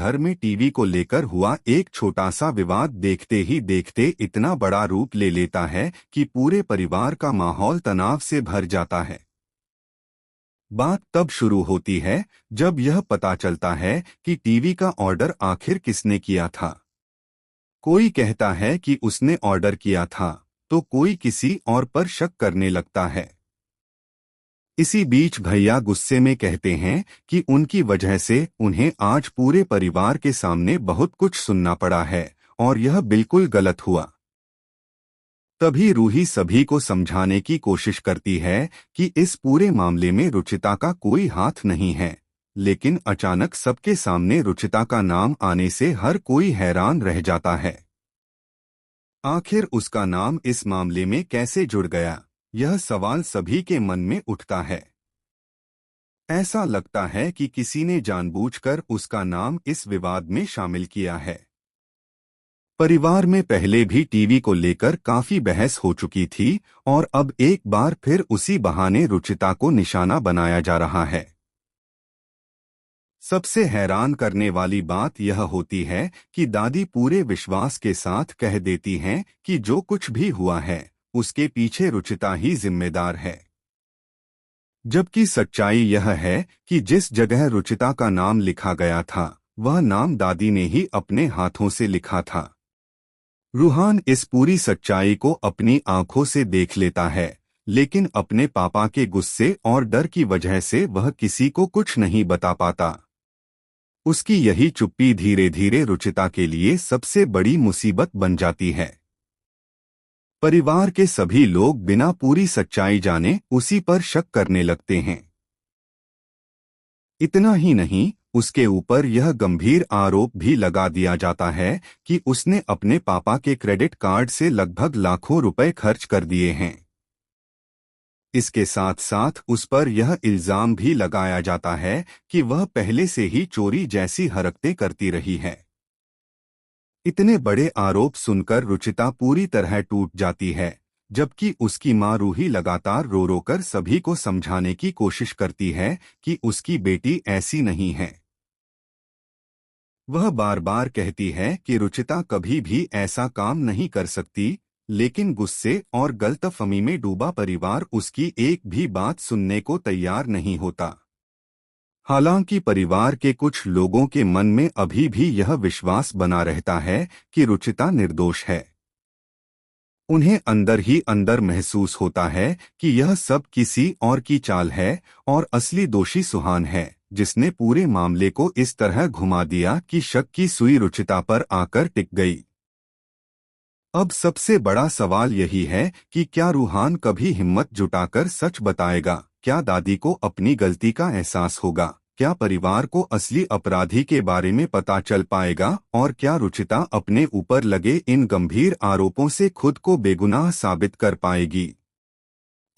घर में टीवी को लेकर हुआ एक छोटा सा विवाद देखते ही देखते इतना बड़ा रूप ले लेता है कि पूरे परिवार का माहौल तनाव से भर जाता है। बात तब शुरू होती है जब यह पता चलता है कि टीवी का ऑर्डर आखिर किसने किया था। कोई कहता है कि उसने ऑर्डर किया था, तो कोई किसी और पर शक करने लगता है। इसी बीच भैया गुस्से में कहते हैं कि उनकी वजह से उन्हें आज पूरे परिवार के सामने बहुत कुछ सुनना पड़ा है और यह बिल्कुल गलत हुआ। तभी रूही सभी को समझाने की कोशिश करती है कि इस पूरे मामले में रुचिता का कोई हाथ नहीं है, लेकिन अचानक सबके सामने रुचिता का नाम आने से हर कोई हैरान रह जाता है। आखिर उसका नाम इस मामले में कैसे जुड़ गया, यह सवाल सभी के मन में उठता है। ऐसा लगता है कि किसी ने जानबूझकर उसका नाम इस विवाद में शामिल किया है। परिवार में पहले भी टीवी को लेकर काफी बहस हो चुकी थी और अब एक बार फिर उसी बहाने रुचिता को निशाना बनाया जा रहा है। सबसे हैरान करने वाली बात यह होती है कि दादी पूरे विश्वास के साथ कह देती हैं कि जो कुछ भी हुआ है उसके पीछे रुचिता ही जिम्मेदार है। जबकि सच्चाई यह है कि जिस जगह रुचिता का नाम लिखा गया था वह नाम दादी ने ही अपने हाथों से लिखा था। रूहान इस पूरी सच्चाई को अपनी आंखों से देख लेता है, लेकिन अपने पापा के गुस्से और डर की वजह से वह किसी को कुछ नहीं बता पाता। उसकी यही चुप्पी धीरे धीरे रुचिता के लिए सबसे बड़ी मुसीबत बन जाती है। परिवार के सभी लोग बिना पूरी सच्चाई जाने उसी पर शक करने लगते हैं। इतना ही नहीं, उसके ऊपर यह गंभीर आरोप भी लगा दिया जाता है कि उसने अपने पापा के क्रेडिट कार्ड से लगभग लाखों रुपए खर्च कर दिए हैं। इसके साथ साथ उस पर यह इल्जाम भी लगाया जाता है कि वह पहले से ही चोरी जैसी हरकतें करती रही है। इतने बड़े आरोप सुनकर रुचिता पूरी तरह टूट जाती है, जबकि उसकी मां रूही लगातार रो रो कर सभी को समझाने की कोशिश करती है कि उसकी बेटी ऐसी नहीं है। वह बार बार कहती है कि रुचिता कभी भी ऐसा काम नहीं कर सकती, लेकिन गुस्से और गलतफहमी में डूबा परिवार उसकी एक भी बात सुनने को तैयार नहीं होता। हालांकि परिवार के कुछ लोगों के मन में अभी भी यह विश्वास बना रहता है कि रुचिता निर्दोष है। उन्हें अंदर ही अंदर महसूस होता है कि यह सब किसी और की चाल है और असली दोषी सुहान है, जिसने पूरे मामले को इस तरह घुमा दिया कि शक की सुई रुचिता पर आकर टिक गई। अब सबसे बड़ा सवाल यही है कि क्या रूहान कभी हिम्मत जुटाकर सच बताएगा? क्या दादी को अपनी गलती का एहसास होगा? क्या परिवार को असली अपराधी के बारे में पता चल पाएगा? और क्या रुचिता अपने ऊपर लगे इन गंभीर आरोपों से खुद को बेगुनाह साबित कर पाएगी?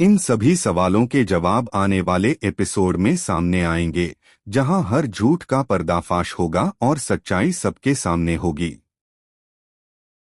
इन सभी सवालों के जवाब आने वाले एपिसोड में सामने आएंगे, जहां हर झूठ का पर्दाफाश होगा और सच्चाई सबके सामने होगी।